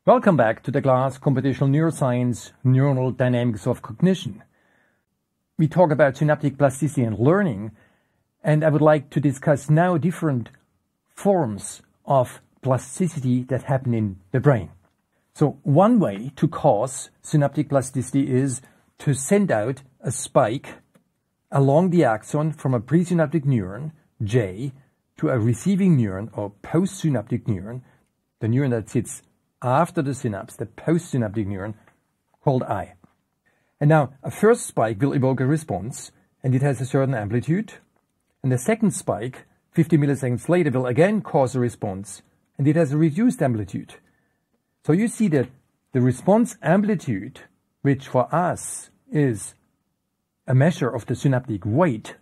Welcome back to the class Computational Neuroscience, Neuronal Dynamics of Cognition. We talk about synaptic plasticity and learning, and I would like to discuss now different forms of plasticity that happen in the brain. So one way to cause synaptic plasticity is to send out a spike along the axon from a presynaptic neuron, J, to a receiving neuron or postsynaptic neuron, the neuron that sits after the synapse, the postsynaptic neuron, called I. And now, a first spike will evoke a response, and it has a certain amplitude. And the second spike, 50 milliseconds later, will again cause a response, and it has a reduced amplitude. So you see that the response amplitude, which for us is a measure of the synaptic weight,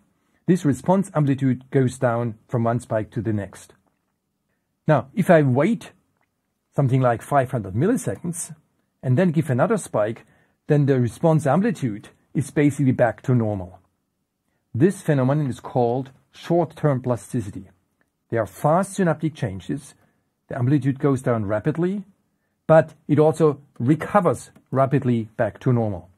this response amplitude goes down from one spike to the next. Now, if I wait something like 500 milliseconds, and then give another spike, then the response amplitude is basically back to normal. This phenomenon is called short-term plasticity. There are fast synaptic changes, the amplitude goes down rapidly, but it also recovers rapidly back to normal.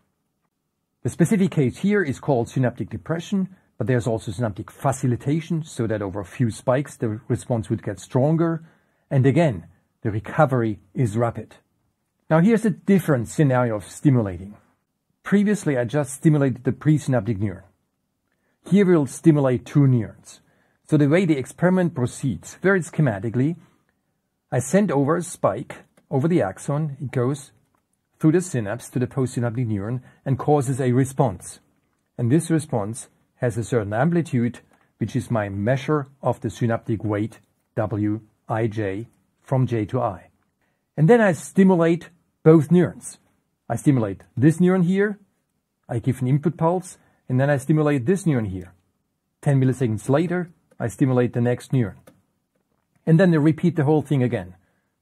The specific case here is called synaptic depression, but there's also synaptic facilitation, so that over a few spikes the response would get stronger, and again, the recovery is rapid. Now here's a different scenario of stimulating. Previously I just stimulated the presynaptic neuron. Here we'll stimulate two neurons. So the way the experiment proceeds, very schematically, I send over a spike over the axon, it goes through the synapse to the postsynaptic neuron and causes a response. And this response has a certain amplitude, which is my measure of the synaptic weight, Wij, from J to I. And then I stimulate both neurons. I stimulate this neuron here, I give an input pulse, and then I stimulate this neuron here. 10 milliseconds later, I stimulate the next neuron. And then I repeat the whole thing again.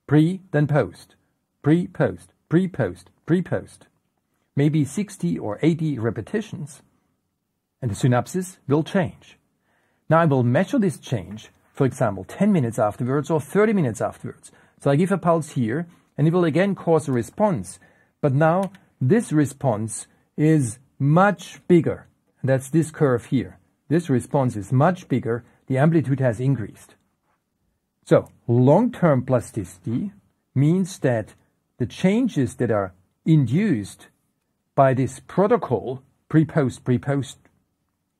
Pre, then post. Pre, post, pre, post, pre, post. Maybe 60 or 80 repetitions, and the synapses will change. Now I will measure this change, for example, 10 minutes afterwards or 30 minutes afterwards. So I give a pulse here, and it will again cause a response. But now this response is much bigger. That's this curve here. This response is much bigger. The amplitude has increased. So long-term plasticity means that the changes that are induced by this protocol, pre-post,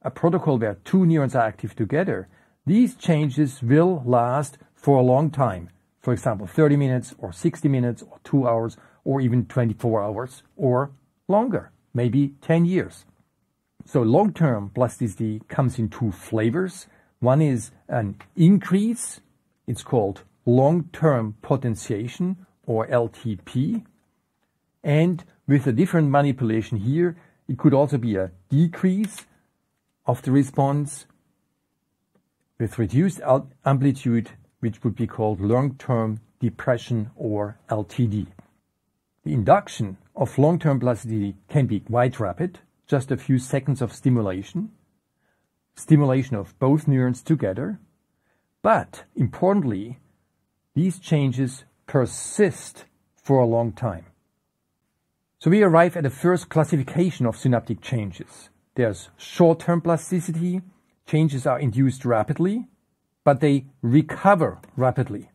a protocol where two neurons are active together, these changes will last for a long time. For example, 30 minutes or 60 minutes or 2 hours or even 24 hours or longer, maybe 10 years. So long-term plasticity comes in two flavors. One is an increase. It's called long-term potentiation or LTP. And with a different manipulation here, it could also be a decrease of the response with reduced amplitude, which would be called long-term depression or LTD. The induction of long-term plasticity can be quite rapid, just a few seconds of stimulation of both neurons together, but importantly, these changes persist for a long time. So we arrive at the first classification of synaptic changes. There's short-term plasticity. Changes are induced rapidly, but they recover rapidly.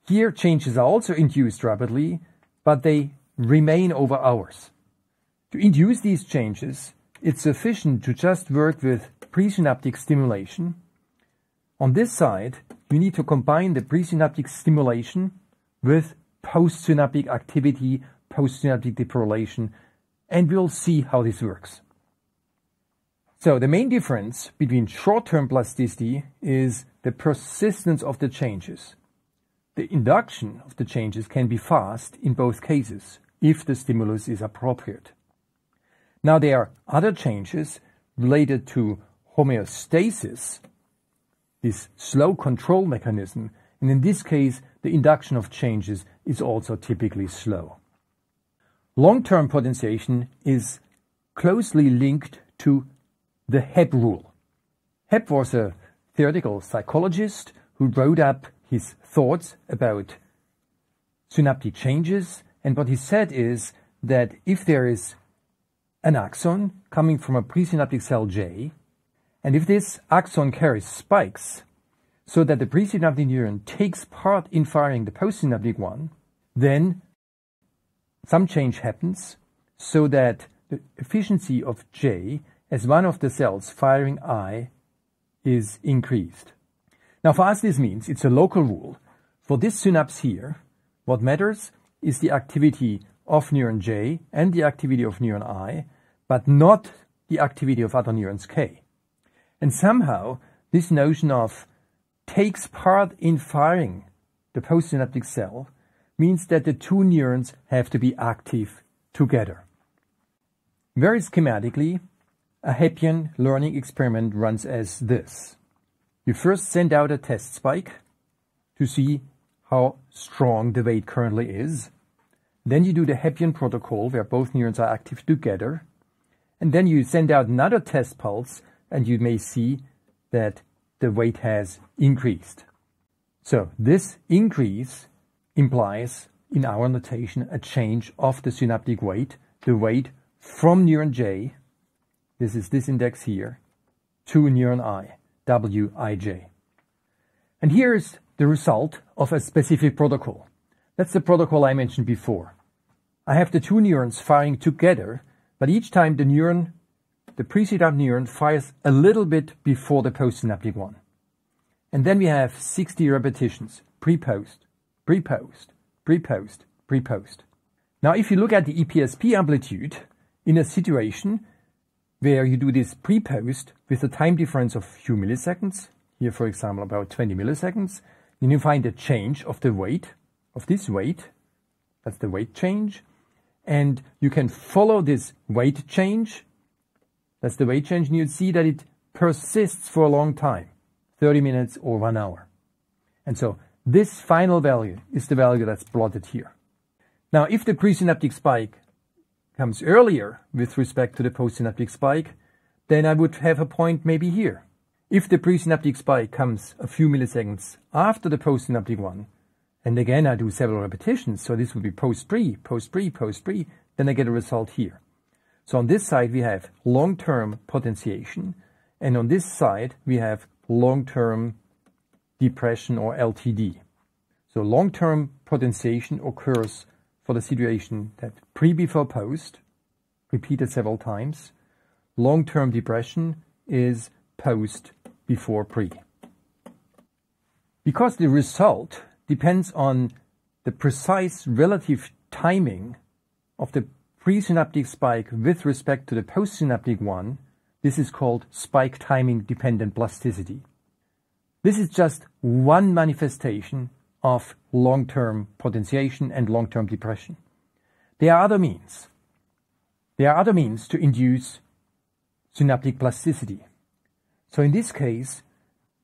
Here, changes are also induced rapidly, but they remain over hours. To induce these changes, it's sufficient to just work with presynaptic stimulation. On this side, you need to combine the presynaptic stimulation with postsynaptic activity, postsynaptic deprolation, and we'll see how this works. So the main difference between short-term plasticity is the persistence of the changes. The induction of the changes can be fast in both cases, if the stimulus is appropriate. Now there are other changes related to homeostasis, this slow control mechanism, and in this case the induction of changes is also typically slow. Long-term potentiation is closely linked to the Hebb rule. Hebb was a theoretical psychologist who wrote up his thoughts about synaptic changes. And what he said is that if there is an axon coming from a presynaptic cell J, and if this axon carries spikes so that the presynaptic neuron takes part in firing the postsynaptic one, then some change happens so that the efficiency of J as one of the cells firing I is increased. Now for us this means it's a local rule. For this synapse here, what matters is the activity of neuron J and the activity of neuron I, but not the activity of other neurons K. And somehow this notion of takes part in firing the postsynaptic cell means that the two neurons have to be active together. Very schematically, a Hebbian learning experiment runs as this. You first send out a test spike to see how strong the weight currently is. Then you do the Hebbian protocol where both neurons are active together. And then you send out another test pulse and you may see that the weight has increased. So this increase implies, in our notation, a change of the synaptic weight, the weight from neuron J, this is this index here, to neuron I, Wij. And here's the result of a specific protocol. That's the protocol I mentioned before. I have the two neurons firing together, but each time the presynaptic neuron fires a little bit before the postsynaptic one. And then we have 60 repetitions, pre-post, pre-post, pre-post, pre-post. Now if you look at the EPSP amplitude in a situation where you do this pre-post with a time difference of a few milliseconds, here for example about 20 milliseconds, then you find a change of the weight, of this weight, that's the weight change, and you can follow this weight change, that's the weight change, and you see that it persists for a long time, 30 minutes or 1 hour. And so this final value is the value that's plotted here. Now if the presynaptic spike comes earlier with respect to the postsynaptic spike, then I would have a point maybe here. If the presynaptic spike comes a few milliseconds after the postsynaptic one, and again I do several repetitions, so this would be post-pre, post-pre, post-pre, then I get a result here. So on this side we have long-term potentiation, and on this side we have long-term depression or LTD. So long-term potentiation occurs for the situation that pre before post, repeated several times. Long-term depression is post before pre. Because the result depends on the precise relative timing of the presynaptic spike with respect to the postsynaptic one, this is called spike timing dependent plasticity. This is just one manifestation of long-term potentiation and long-term depression. There are other means. There are other means to induce synaptic plasticity. So in this case,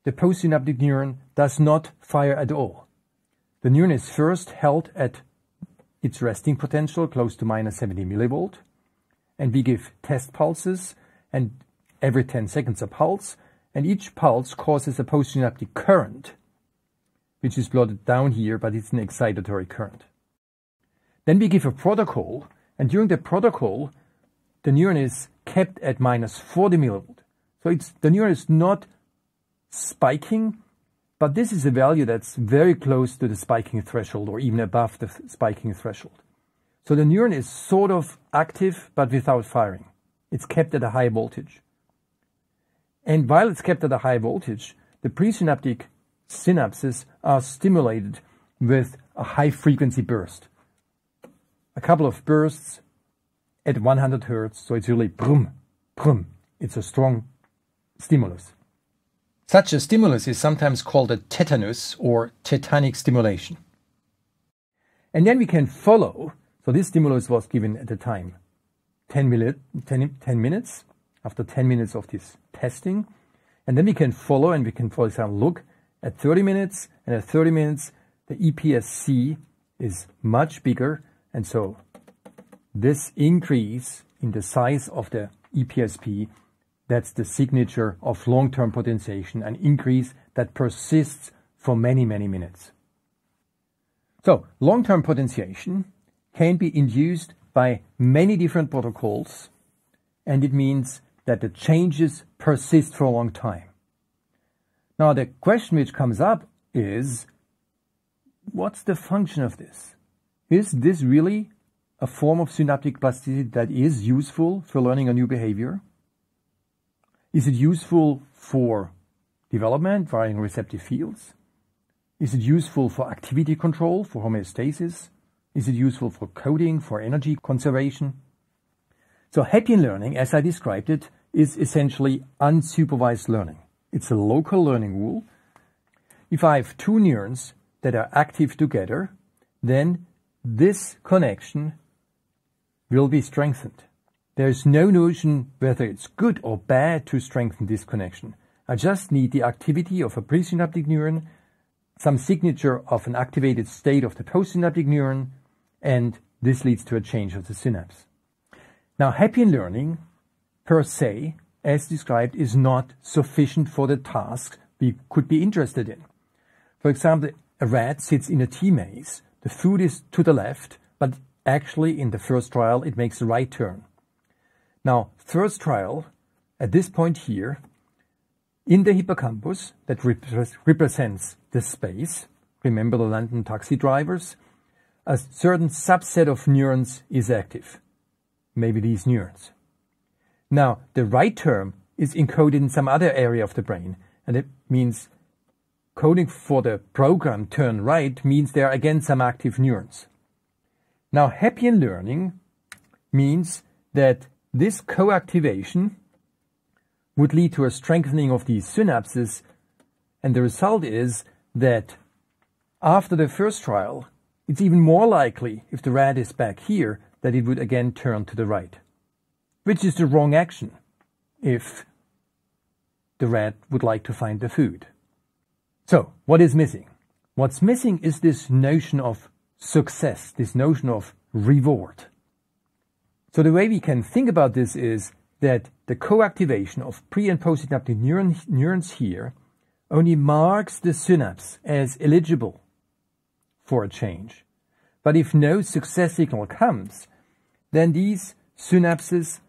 the postsynaptic neuron does not fire at all. The neuron is first held at its resting potential, close to minus 70 millivolt, and we give test pulses, and every 10 seconds a pulse, and each pulse causes a postsynaptic current, which is plotted down here, but it's an excitatory current. Then we give a protocol, and during the protocol, the neuron is kept at minus 40 millivolt. So the neuron is not spiking, but this is a value that's very close to the spiking threshold, or even above the spiking threshold. So the neuron is sort of active, but without firing. It's kept at a high voltage. And while it's kept at a high voltage, the presynaptic synapses are stimulated with a high frequency burst. A couple of bursts at 100 Hertz, so it's really brum, brum. It's a strong stimulus. Such a stimulus is sometimes called a tetanus or tetanic stimulation. And then we can follow, so this stimulus was given at the time 10 minutes, after 10 minutes of this testing, and then we can follow, and we can, for example, look at 30 minutes, and at 30 minutes the EPSC is much bigger, and so this increase in the size of the EPSP, that's the signature of long-term potentiation, an increase that persists for many, many minutes. So, long-term potentiation can be induced by many different protocols, and it means that the changes persist for a long time. Now, the question which comes up is, what's the function of this? Is this really a form of synaptic plasticity that is useful for learning a new behavior? Is it useful for development, varying receptive fields? Is it useful for activity control, for homeostasis? Is it useful for coding, for energy conservation? So Hebbian learning, as I described it, is essentially unsupervised learning. It's a local learning rule. If I have two neurons that are active together, then this connection will be strengthened. There is no notion whether it's good or bad to strengthen this connection. I just need the activity of a presynaptic neuron, some signature of an activated state of the postsynaptic neuron, and this leads to a change of the synapse. Now, Hebbian learning, per se, as described, is not sufficient for the task we could be interested in. For example, a rat sits in a tea maze. The food is to the left, but actually in the first trial it makes a right turn. Now, first trial, at this point here, in the hippocampus, that represents the space, remember the London taxi drivers, a certain subset of neurons is active. Maybe these neurons. Now, the right term is encoded in some other area of the brain, and it means coding for the program turn right means there are again some active neurons. Now, Hebbian learning means that this co-activation would lead to a strengthening of these synapses, and the result is that after the first trial, it's even more likely, if the rat is back here, that it would again turn to the right, which is the wrong action if the rat would like to find the food. So, what is missing? What's missing is this notion of success, this notion of reward. So the way we can think about this is that the co-activation of pre- and postsynaptic neurons here only marks the synapse as eligible for a change. But if no success signal comes, then these synapses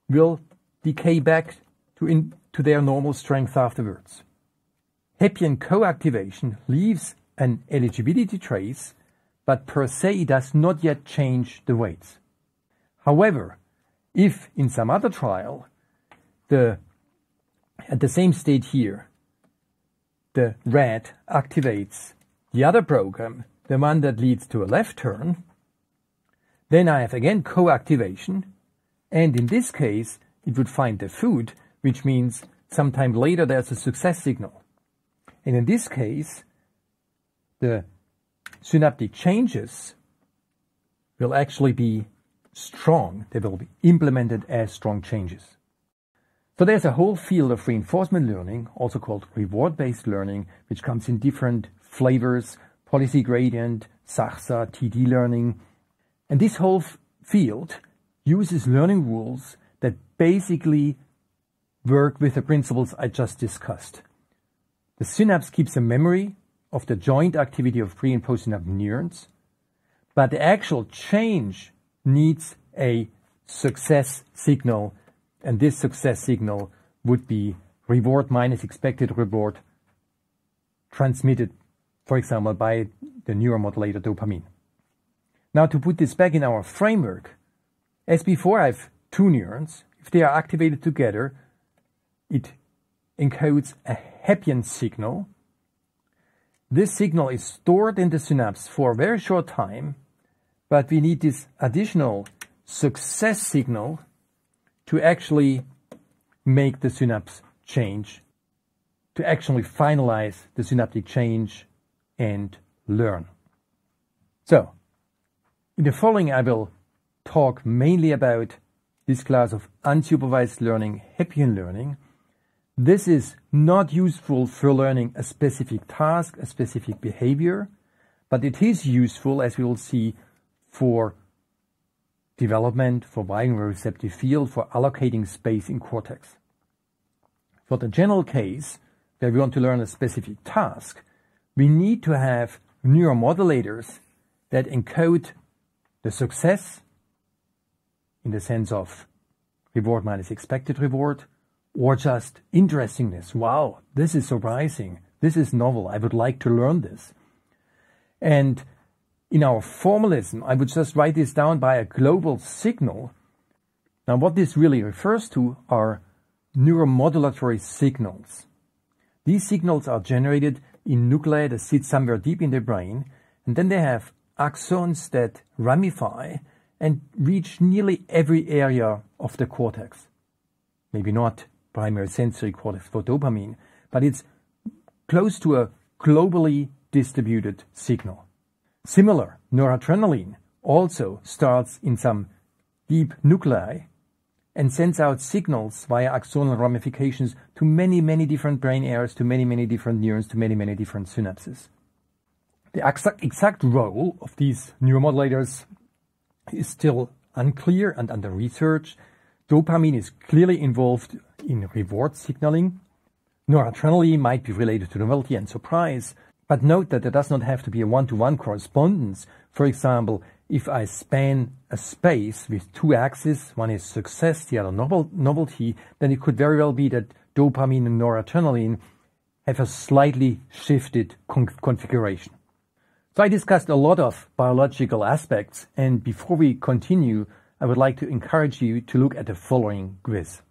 will decay back to their normal strength afterwards. Hebbian co-activation leaves an eligibility trace, but per se does not yet change the weights. However, if in some other trial, at the same state here, the rat activates the other program, the one that leads to a left turn, then I have again co-activation, and in this case it would find the food, which means sometime later there's a success signal. And in this case, the synaptic changes will actually be strong. They will be implemented as strong changes. So there's a whole field of reinforcement learning, also called reward-based learning, which comes in different flavors, policy gradient, SACSA, TD learning. And this whole field uses learning rules that basically work with the principles I just discussed. The synapse keeps a memory of the joint activity of pre- and postsynaptic neurons, but the actual change needs a success signal, and this success signal would be reward minus expected reward transmitted, for example, by the neuromodulator dopamine. Now, to put this back in our framework, as before, I have two neurons. If they are activated together, it encodes a Hebbian signal. This signal is stored in the synapse for a very short time, but we need this additional success signal to actually make the synapse change, to actually finalize the synaptic change and learn. So, in the following I will talk mainly about this class of unsupervised learning, Hebbian learning. This is not useful for learning a specific task, a specific behavior, but it is useful, as we will see, for development, for wiring a receptive field, for allocating space in cortex. For the general case, where we want to learn a specific task, we need to have neuromodulators that encode the success in the sense of reward minus expected reward, or just interestingness. Wow, this is surprising. This is novel. I would like to learn this. And in our formalism, I would just write this down by a global signal. Now, what this really refers to are neuromodulatory signals. These signals are generated in nuclei that sit somewhere deep in the brain, and then they have axons that ramify and reach nearly every area of the cortex. Maybe not primary sensory cortex for dopamine, but it's close to a globally distributed signal. Similar, noradrenaline also starts in some deep nuclei and sends out signals via axonal ramifications to many, many different brain areas, to many, many different neurons, to many, many different synapses. The exact role of these neuromodulators is still unclear and under research. Dopamine is clearly involved in reward signaling. Noradrenaline might be related to novelty and surprise, but note that there does not have to be a one-to-one correspondence. For example, if I span a space with two axes, one is success, the other novelty, then it could very well be that dopamine and noradrenaline have a slightly shifted configuration. So I discussed a lot of biological aspects, and before we continue, I would like to encourage you to look at the following quiz.